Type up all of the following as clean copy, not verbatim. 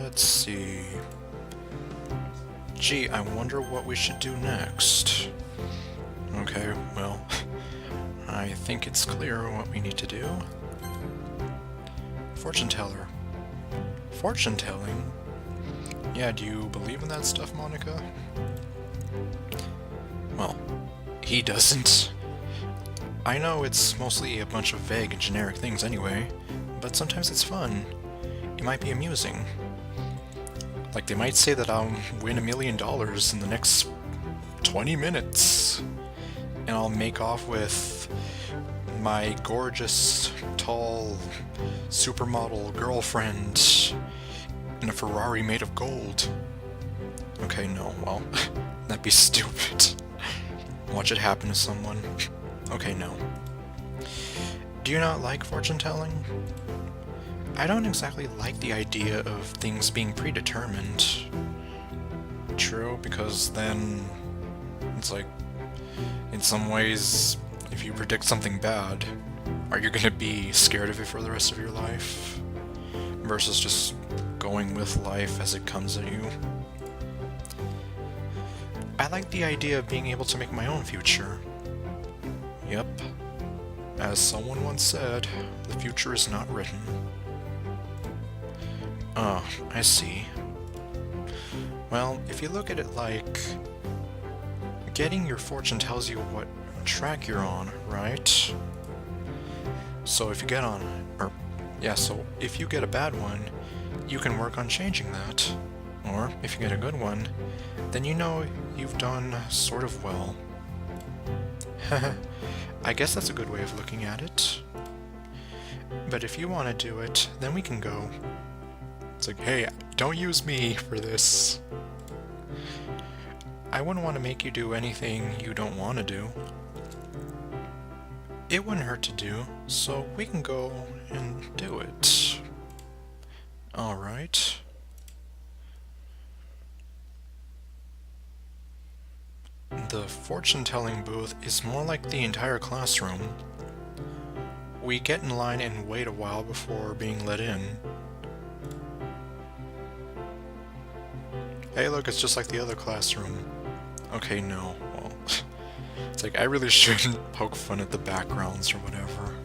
let's see. Gee, I wonder what we should do next. Okay, well, I think it's clear what we need to do. Fortune teller. Fortune telling? Yeah, do you believe in that stuff, Monika? Well, he doesn't. I know it's mostly a bunch of vague and generic things anyway, but sometimes it's fun. It might be amusing. Like, they might say that I'll win $1 million in the next 20 minutes, and I'll make off with my gorgeous, tall, supermodel girlfriend in a Ferrari made of gold. Okay, no, well, that'd be stupid. Watch it happen to someone. Okay, no. Do you not like fortune telling? I don't exactly like the idea of things being predetermined. True, because then it's like, in some ways, if you predict something bad, are you gonna be scared of it for the rest of your life? Versus just going with life as it comes at you. I like the idea of being able to make my own future. Yep. As someone once said, the future is not written. Oh, I see. Well, if you look at it like, getting your fortune tells you what track you're on, right? So if you get on, so if you get a bad one, you can work on changing that. Or, if you get a good one, then you know you've done sort of well. I guess that's a good way of looking at it. But if you want to do it, then we can go. It's like, hey, don't use me for this. I wouldn't want to make you do anything you don't want to do. It wouldn't hurt to do, so we can go and do it. Alright. The fortune-telling booth is more like the entire classroom. We get in line and wait a while before being let in. Hey look, it's just like the other classroom. Okay, no, well, it's like I really shouldn't poke fun at the backgrounds or whatever.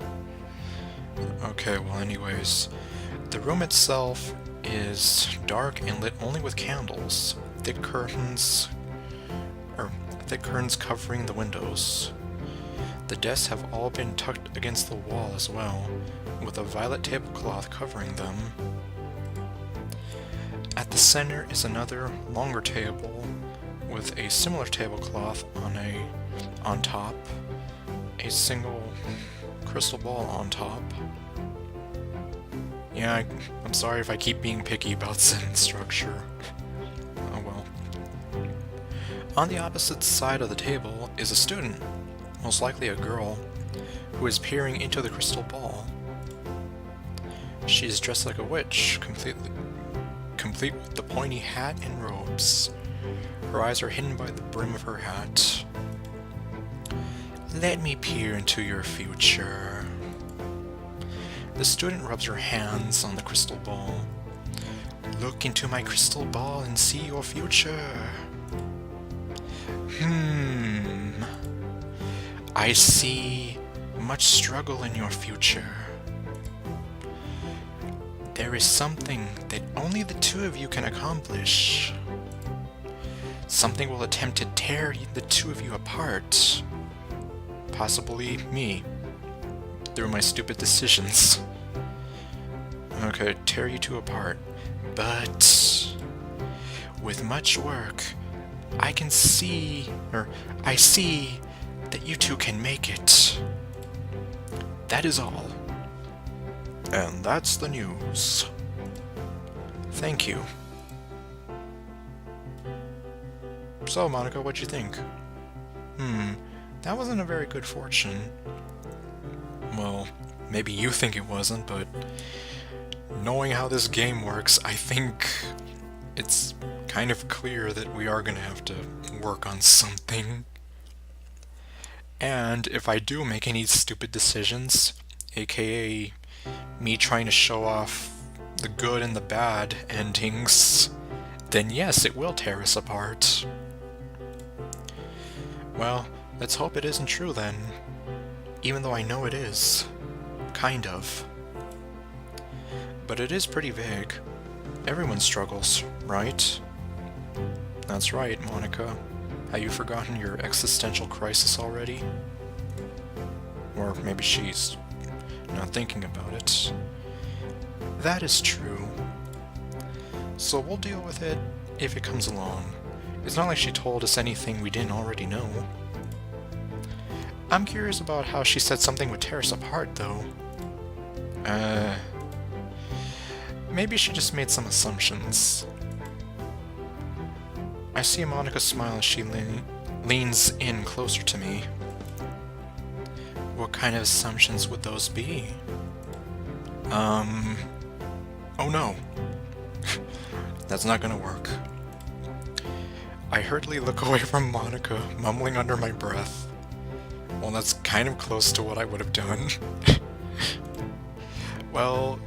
Okay, well anyways, the room itself is dark and lit only with candles. Thick curtains covering the windows. The desks have all been tucked against the wall as well, with a violet tablecloth covering them. At the center is another longer table with a similar tablecloth on top, a single crystal ball on top. Yeah, I'm sorry if I keep being picky about sentence structure. Oh well. On the opposite side of the table is a student, most likely a girl, who is peering into the crystal ball. She is dressed like a witch, complete with the pointy hat and robes. Her eyes are hidden by the brim of her hat. Let me peer into your future. The student rubs her hands on the crystal ball. Look into my crystal ball and see your future. I see much struggle in your future. There is something that only the two of you can accomplish. Something will attempt to tear the two of you apart. Possibly me, through my stupid decisions. Okay, tear you two apart. But with much work, I see that you two can make it. That is all. And that's the news. Thank you. So, Monika, what'd you think? That wasn't a very good fortune. Well, maybe you think it wasn't, but knowing how this game works, I think it's kind of clear that we are gonna have to work on something. And if I do make any stupid decisions, aka me trying to show off the good and the bad endings, then yes, it will tear us apart. Well, let's hope it isn't true then. Even though I know it is. Kind of. But it is pretty vague. Everyone struggles, right? That's right, Monika. Have you forgotten your existential crisis already? Or maybe she's not thinking about it. That is true. So we'll deal with it if it comes along. It's not like she told us anything we didn't already know. I'm curious about how she said something would tear us apart, though. Maybe she just made some assumptions. I see Monika smile as she leans in closer to me. What kind of assumptions would those be? Oh no. That's not gonna work. I hurriedly look away from Monika, mumbling under my breath. Well, that's kind of close to what I would have done. Well,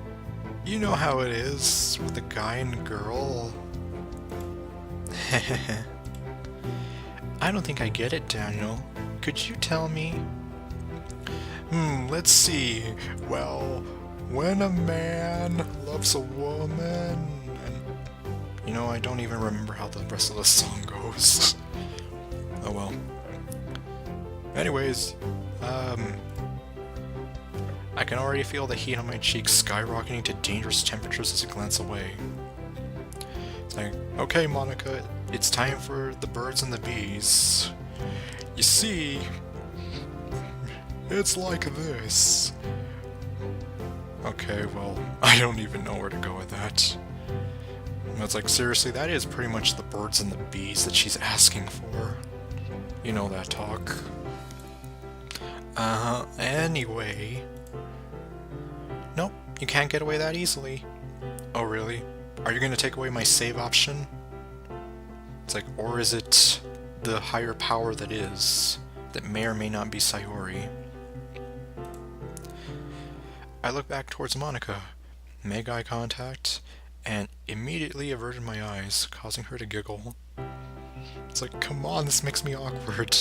you know how it is with a guy and a girl. I don't think I get it, Daniel. Could you tell me? Let's see. Well, when a man loves a woman... And, you know, I don't even remember how the rest of the song goes. Oh well. Anyways, I can already feel the heat on my cheeks skyrocketing to dangerous temperatures as I glance away. It's like, okay, Monika, it's time for the birds and the bees. You see, it's like this. Okay, well, I don't even know where to go with that. It's like, seriously, that is pretty much the birds and the bees that she's asking for. You know that talk. Anyway... Nope, you can't get away that easily. Oh, really? Are you gonna take away my save option? It's like, or is it the higher power that is, that may or may not be Sayori? I look back towards Monika, make eye contact, and immediately averted my eyes, causing her to giggle. It's like, come on, this makes me awkward.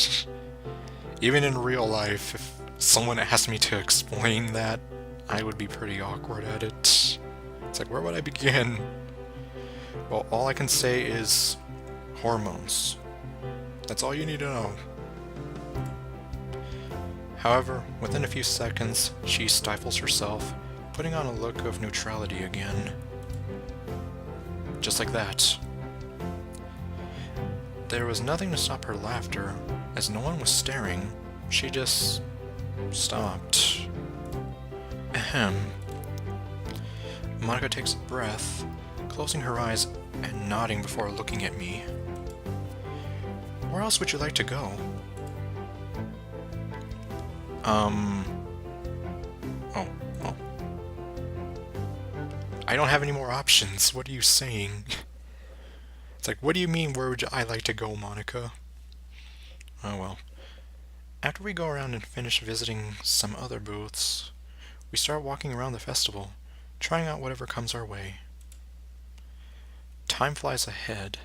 Even in real life, if someone asked me to explain that, I would be pretty awkward at it. It's like, where would I begin? Well, all I can say is hormones. That's all you need to know. However, within a few seconds, she stifles herself, putting on a look of neutrality again. Just like that. There was nothing to stop her laughter, as no one was staring. She just stopped. Ahem. Monika takes a breath, closing her eyes and nodding before looking at me. Where else would you like to go? Oh. I don't have any more options. What are you saying? It's like, what do you mean, where would I like to go, Monika? Oh well. After we go around and finish visiting some other booths, we start walking around the festival, trying out whatever comes our way. Time flies ahead.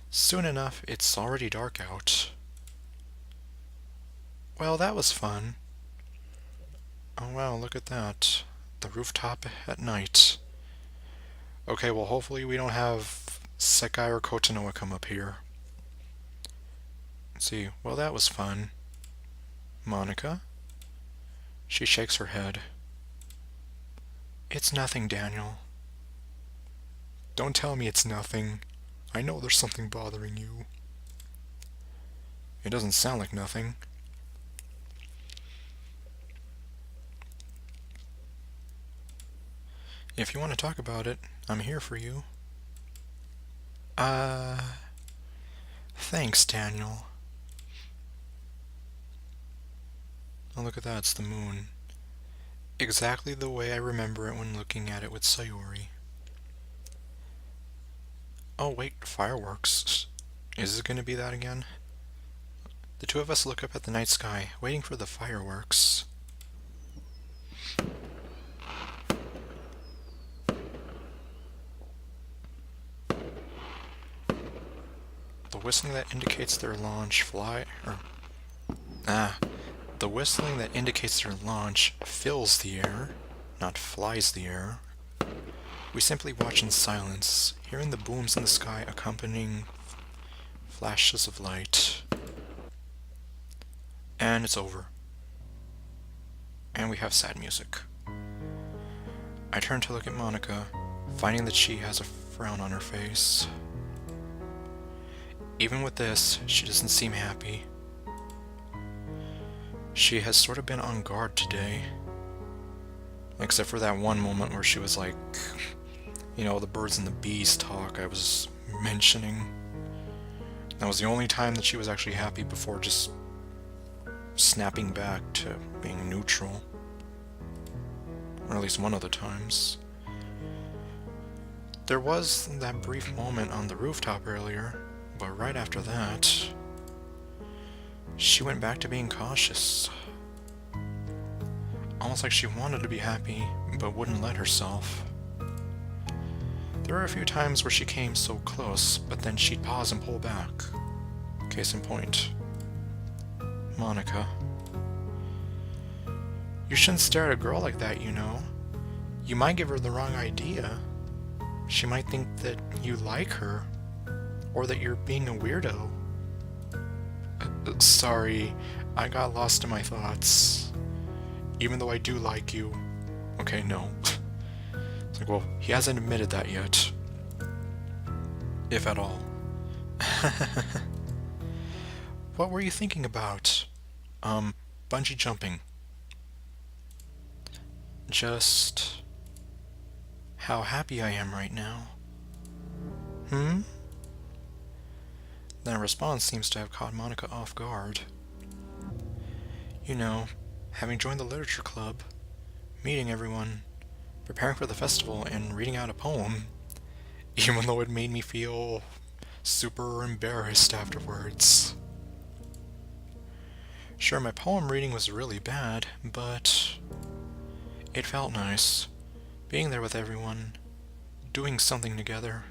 Soon enough, it's already dark out. Well, that was fun. Oh wow, look at that. The rooftop at night. Okay, well hopefully we don't have Sekai or Kotonoa come up here. Let's see, well that was fun. Monika? She shakes her head. It's nothing, Daniel. Don't tell me it's nothing. I know there's something bothering you. It doesn't sound like nothing. If you want to talk about it, I'm here for you. Thanks, Daniel. Oh, look at that, it's the moon. Exactly the way I remember it when looking at it with Sayori. Oh wait, fireworks. Is it going to be that again? The two of us look up at the night sky, waiting for the fireworks. The whistling that indicates their launch the whistling that indicates their launch fills the air, not flies the air. We simply watch in silence, hearing the booms in the sky accompanying flashes of light. And it's over. And we have sad music. I turn to look at Monika, finding that she has a frown on her face. Even with this, she doesn't seem happy. She has sort of been on guard today. Except for that one moment where she was like, you know, the birds and the bees talk I was mentioning. That was the only time that she was actually happy before just snapping back to being neutral. Or at least one of the times. There was that brief moment on the rooftop earlier, but right after that, she went back to being cautious. Almost like she wanted to be happy, but wouldn't let herself. There were a few times where she came so close, but then she'd pause and pull back. Case in point, Monika. You shouldn't stare at a girl like that, you know. You might give her the wrong idea. She might think that you like her, or that you're being a weirdo. Sorry, I got lost in my thoughts. Even though I do like you. Okay, no. It's like, well, he hasn't admitted that yet. If at all. What were you thinking about? Bungee jumping. Just how happy I am right now. That response seems to have caught Monika off guard. You know, having joined the literature club, meeting everyone, preparing for the festival, and reading out a poem, even though it made me feel super embarrassed afterwards. Sure, my poem reading was really bad, but it felt nice, being there with everyone, doing something together.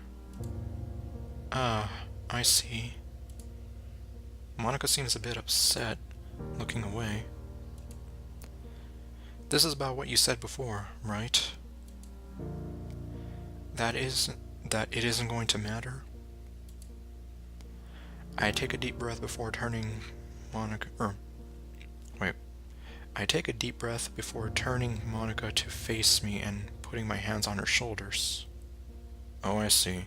Ah, I see. Monika seems a bit upset, looking away. This is about what you said before, right? That it isn't going to matter? I take a deep breath before turning I take a deep breath before turning Monika to face me and putting my hands on her shoulders. Oh, I see.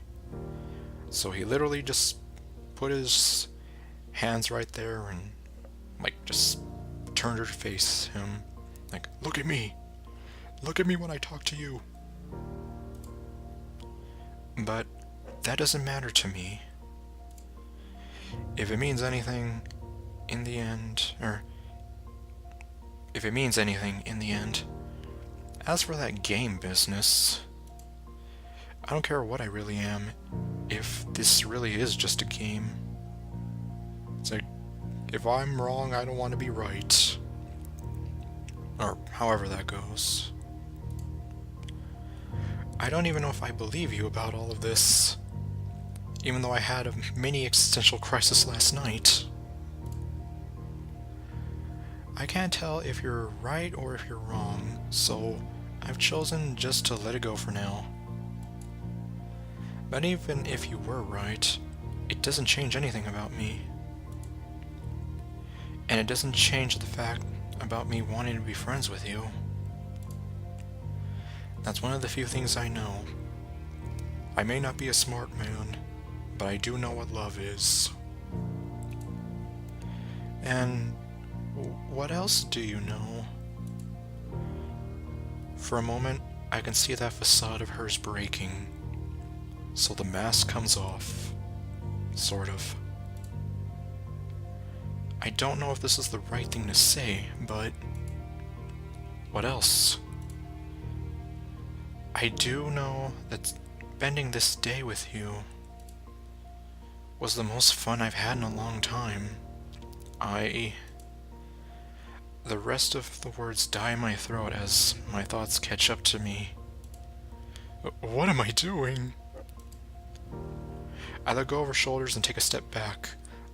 So he literally just put his hands right there and, like, just turned her to face him. Like, look at me! Look at me when I talk to you! But that doesn't matter to me. If it means anything in the end, as for that game business, I don't care what I really am, if this really is just a game. It's like, if I'm wrong, I don't want to be right. Or however that goes. I don't even know if I believe you about all of this, even though I had a mini existential crisis last night. I can't tell if you're right or if you're wrong, so I've chosen just to let it go for now. But even if you were right, it doesn't change anything about me. And it doesn't change the fact about me wanting to be friends with you. That's one of the few things I know. I may not be a smart man, but I do know what love is. And what else do you know? For a moment, I can see that facade of hers breaking, so the mask comes off. Sort of. I don't know if this is the right thing to say, but what else? I do know that spending this day with you was the most fun I've had in a long time. The rest of the words die in my throat as my thoughts catch up to me. What am I doing? I let go of her shoulders and take a step back,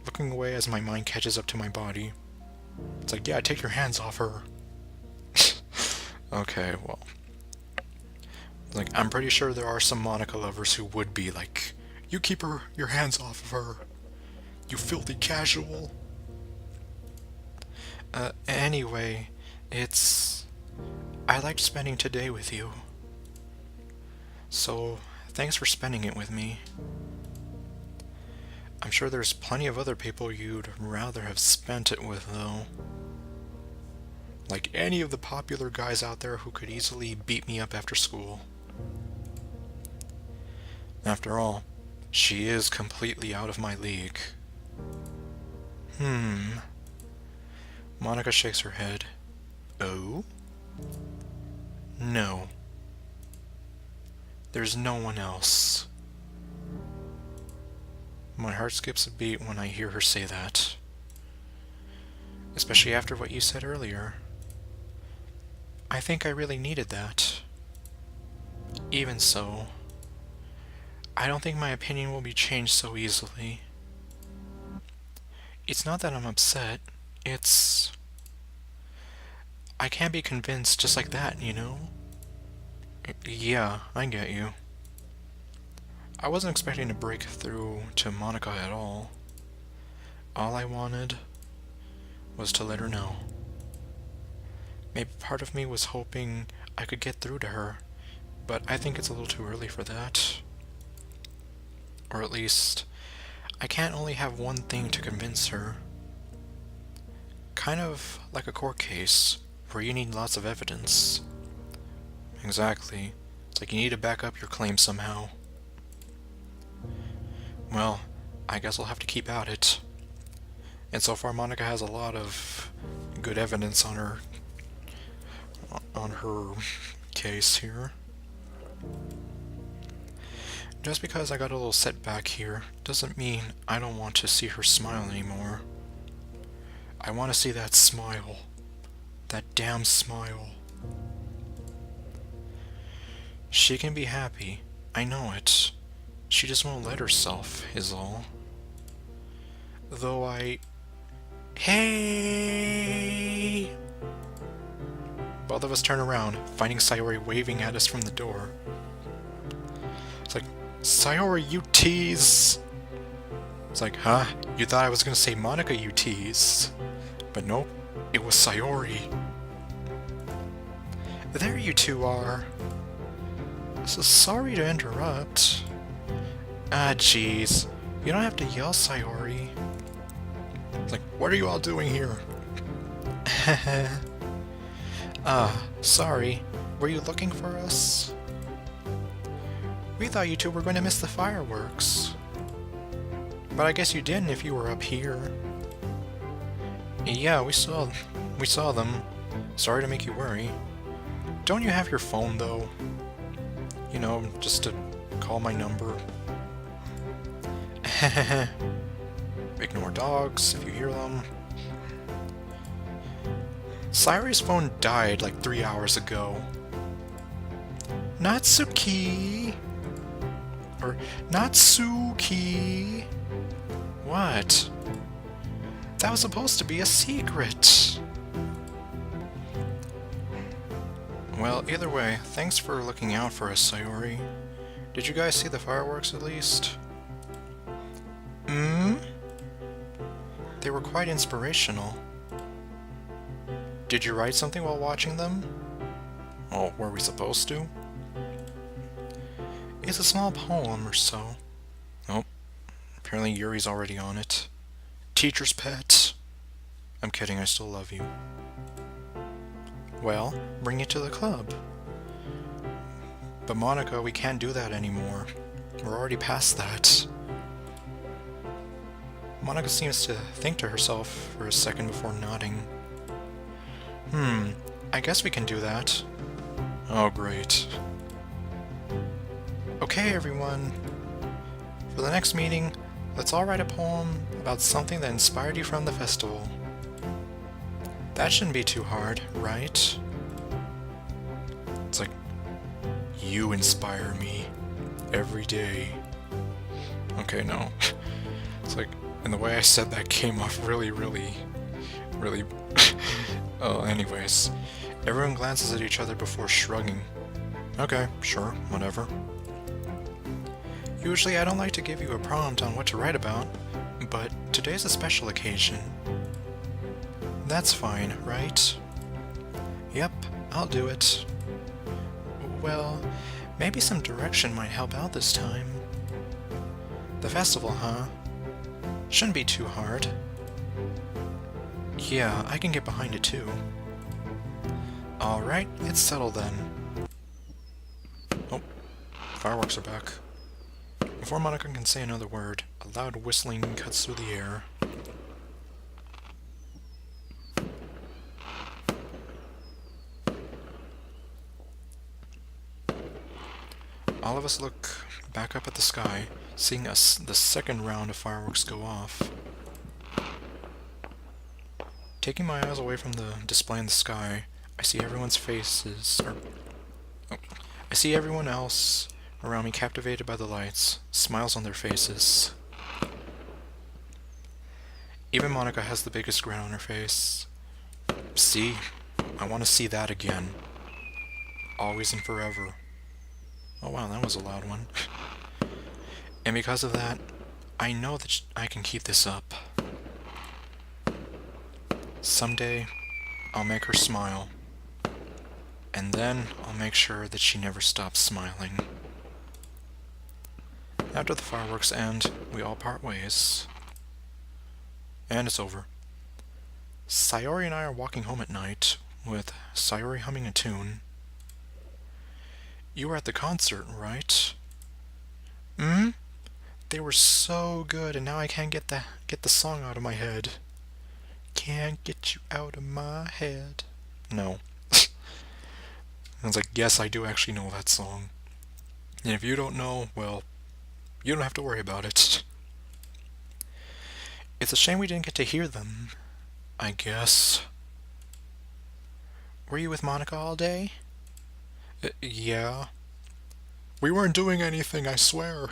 looking away as my mind catches up to my body. It's like, yeah, take your hands off her. Okay, well. Like, I'm pretty sure there are some Monika lovers who would be like, you keep your hands off of her, you filthy casual. Anyway, I liked spending today with you. So, thanks for spending it with me. I'm sure there's plenty of other people you'd rather have spent it with, though. Like any of the popular guys out there who could easily beat me up after school. After all, she is completely out of my league. Monika shakes her head. Oh? No. There's no one else. My heart skips a beat when I hear her say that. Especially after what you said earlier. I think I really needed that. Even so, I don't think my opinion will be changed so easily. It's not that I'm upset, it's... I can't be convinced just like that, you know? Yeah, I get you. I wasn't expecting to break through to Monika at all. All I wanted was to let her know. Maybe part of me was hoping I could get through to her, but I think it's a little too early for that. Or at least, I can't only have one thing to convince her. Kind of like a court case, where you need lots of evidence. Exactly. It's like you need to back up your claim somehow. Well, I guess I'll have to keep at it. And so far Monika has a lot of good evidence on her case here. Just because I got a little setback here doesn't mean I don't want to see her smile anymore. I want to see that smile. That damn smile. She can be happy. I know it. She just won't let herself, is all. Though Hey! Both of us turn around, finding Sayori waving at us from the door. It's like, Sayori, you tease! It's like, huh? You thought I was gonna say Monika, you tease. But nope, it was Sayori. There you two are. So sorry to interrupt. Ah, jeez. You don't have to yell, Sayori. It's like, what are you all doing here? Sorry. Were you looking for us? We thought you two were going to miss the fireworks. But I guess you didn't if you were up here. Yeah, we saw them. Sorry to make you worry. Don't you have your phone, though? You know, just to call my number. Ignore dogs if you hear them. Sayori's phone died like 3 hours ago. Natsuki! Or Natsuki! What? That was supposed to be a secret! Well, either way, thanks for looking out for us, Sayori. Did you guys see the fireworks at least? They were quite inspirational. Did you write something while watching them? Oh, were we supposed to? It's a small poem or so. Oh, apparently Yuri's already on it. Teacher's pet. I'm kidding, I still love you. Well, bring it to the club. But Monika, we can't do that anymore. We're already past that. Monika seems to think to herself for a second before nodding. I guess we can do that. Oh, great. Okay, everyone. For the next meeting, let's all write a poem about something that inspired you from the festival. That shouldn't be too hard, right? It's like, you inspire me every day. Okay, no. It's like, and the way I said that came off really, really... Oh, anyways. Everyone glances at each other before shrugging. Okay, sure, whatever. Usually I don't like to give you a prompt on what to write about, but today's a special occasion. That's fine, right? Yep, I'll do it. Well, maybe some direction might help out this time. The festival, huh? Shouldn't be too hard. Yeah, I can get behind it too. Alright, it's settled then. Oh, fireworks are back. Before Monika can say another word, a loud whistling cuts through the air. All of us look back up at the sky, seeing the second round of fireworks go off. Taking my eyes away from the display in the sky, I see everyone's faces, I see everyone else around me captivated by the lights, smiles on their faces. Even Monika has the biggest grin on her face. See? I want to see that again. Always and forever. Oh wow, that was a loud one. And because of that, I know that I can keep this up. Someday, I'll make her smile. And then I'll make sure that she never stops smiling. After the fireworks end, we all part ways. And it's over. Sayori and I are walking home at night, with Sayori humming a tune. You were at the concert, right? Hmm? They were so good, and now I can't get the song out of my head. Can't get you out of my head. No. I was like, yes, I do actually know that song. And if you don't know, well, you don't have to worry about it. It's a shame we didn't get to hear them, I guess. Were you with Monika all day? Yeah. We weren't doing anything, I swear.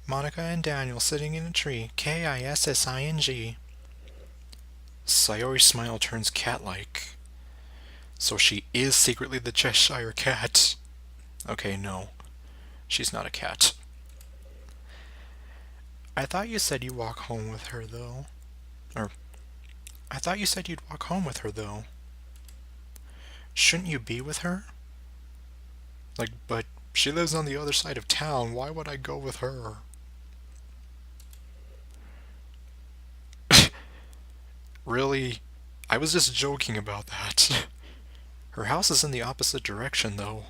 Monika and Daniel sitting in a tree. Kissing. Sayori's smile turns cat-like. So she is secretly the Cheshire Cat. Okay, no. She's not a cat. I thought you said you'd walk home with her, though. I thought you said you'd walk home with her, though. Shouldn't you be with her? Like, but she lives on the other side of town. Why would I go with her? Really? I was just joking about that. Her house is in the opposite direction, though.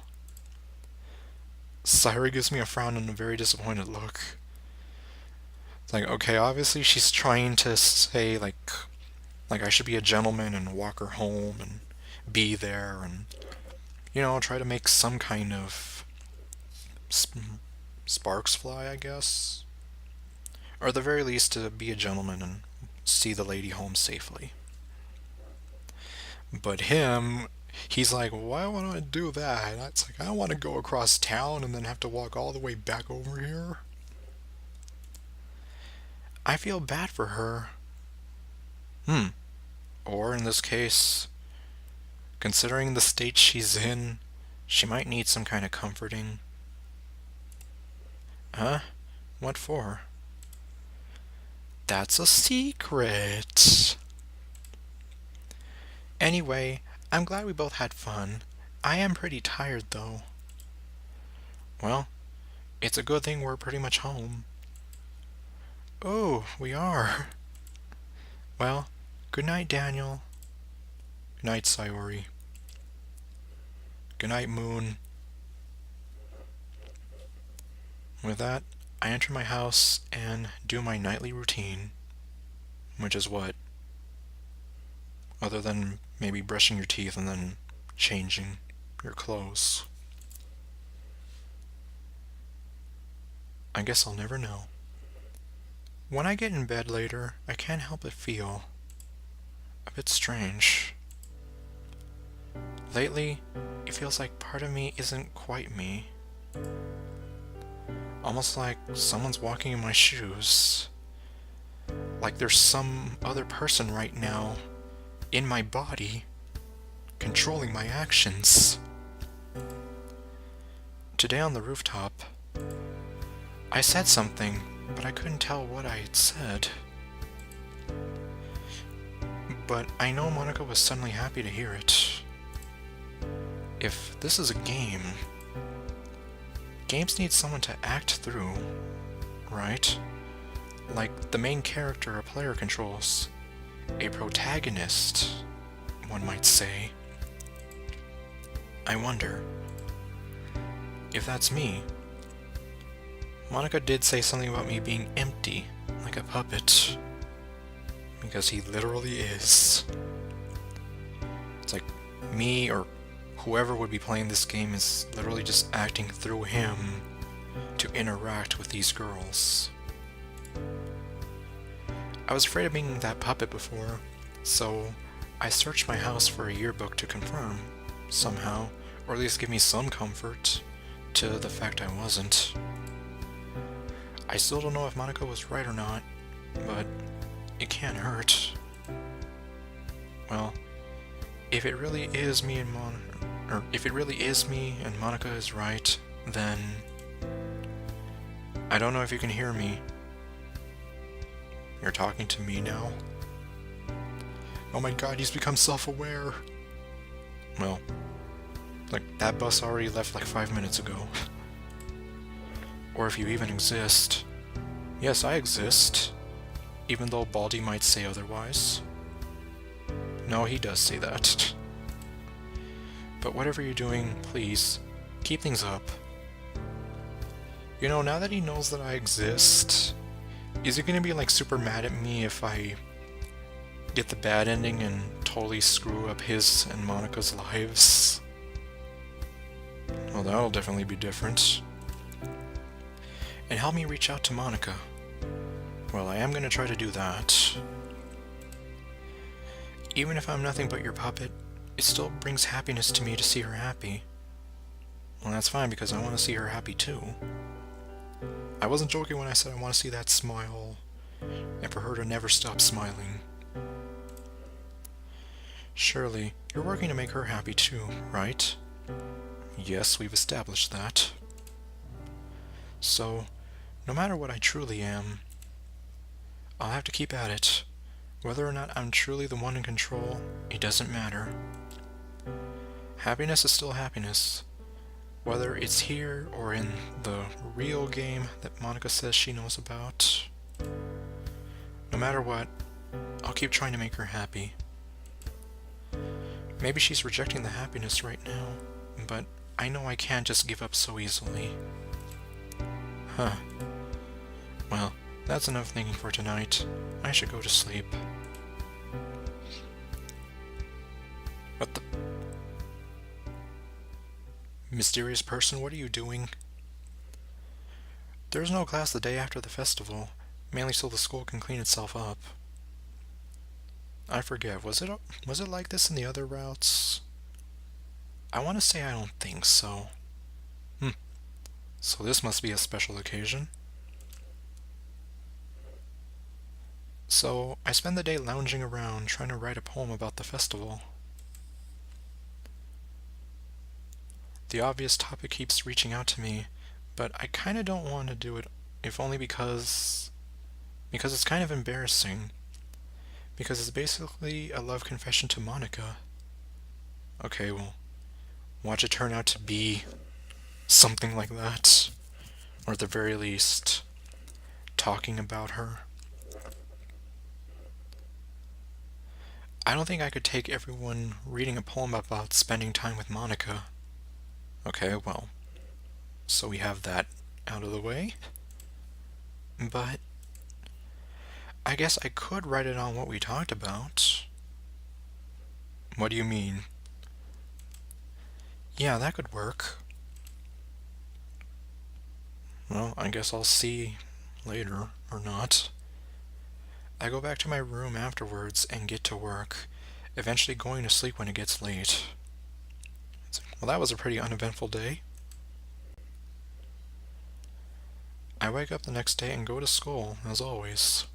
Sayori gives me a frown and a very disappointed look. It's like, okay, obviously she's trying to say, like I should be a gentleman and walk her home and be there and, you know, try to make some kind of sparks fly, I guess. Or at the very least, to be a gentleman and see the lady home safely. But him, he's like, why would I do that? It's like, I don't want to go across town and then have to walk all the way back over here. I feel bad for her. Or in this case, considering the state she's in, she might need some kind of comforting. Huh? What for? That's a secret. Anyway, I'm glad we both had fun. I am pretty tired, though. Well, it's a good thing we're pretty much home. Oh, we are. Well, good night, Daniel. Good night, Sayori. Good night, Moon. With that, I enter my house and do my nightly routine. Which is what? Other than maybe brushing your teeth and then changing your clothes. I guess I'll never know. When I get in bed later, I can't help but feel a bit strange. Lately, it feels like part of me isn't quite me. Almost like someone's walking in my shoes. Like there's some other person right now in my body controlling my actions. Today on the rooftop, I said something, but I couldn't tell what I had said. But I know Monika was suddenly happy to hear it. If this is a game, games need someone to act through, right? Like the main character a player controls. A protagonist, one might say. I wonder if that's me. Monika did say something about me being empty, like a puppet. Because he literally is. It's like me or whoever would be playing this game is literally just acting through him to interact with these girls. I was afraid of being that puppet before, so I searched my house for a yearbook to confirm, somehow, or at least give me some comfort to the fact I wasn't. I still don't know if Monika was right or not, but it can't hurt. Well, if it really is me and Monika is right, then I don't know if you can hear me. You're talking to me now? Oh my god, he's become self-aware. Well, like that bus already left like 5 minutes ago. Or if you even exist. Yes, I exist. Even though Baldy might say otherwise. No, he does say that. But whatever you're doing, please, keep things up. You know, now that he knows that I exist, is he gonna be like super mad at me if I get the bad ending and totally screw up his and Monika's lives? Well, that'll definitely be different. And help me reach out to Monika. Well, I am gonna try to do that. Even if I'm nothing but your puppet, it still brings happiness to me to see her happy. Well, that's fine because I want to see her happy too. I wasn't joking when I said I want to see that smile, and for her to never stop smiling. Surely, you're working to make her happy too, right? Yes, we've established that. So, no matter what I truly am, I'll have to keep at it. Whether or not I'm truly the one in control, it doesn't matter. Happiness is still happiness. Whether it's here or in the real game that Monika says she knows about. No matter what, I'll keep trying to make her happy. Maybe she's rejecting the happiness right now, but I know I can't just give up so easily. Huh. Well, that's enough thinking for tonight. I should go to sleep. What the... Mysterious person, what are you doing? There's no class the day after the festival, mainly so the school can clean itself up. I forget, was it like this in the other routes? I want to say I don't think so. So this must be a special occasion. So, I spend the day lounging around trying to write a poem about the festival. The obvious topic keeps reaching out to me, but I kinda don't want to do it, if only because it's kind of embarrassing. Because it's basically a love confession to Monika. Okay, well, watch it turn out to be something like that. Or at the very least, talking about her. I don't think I could take everyone reading a poem about spending time with Monika. Okay, well, so we have that out of the way. But I guess I could write it on what we talked about. What do you mean? Yeah, that could work. Well, I guess I'll see later, or not. I go back to my room afterwards and get to work, eventually going to sleep when it gets late. Well, that was a pretty uneventful day. I wake up the next day and go to school, as always.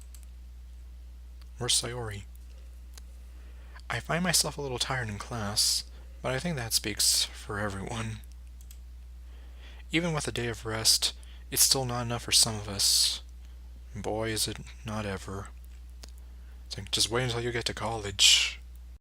Where's Sayori? I find myself a little tired in class, but I think that speaks for everyone. Even with a day of rest, it's still not enough for some of us. Boy, is it not ever. It's like, just wait until you get to college.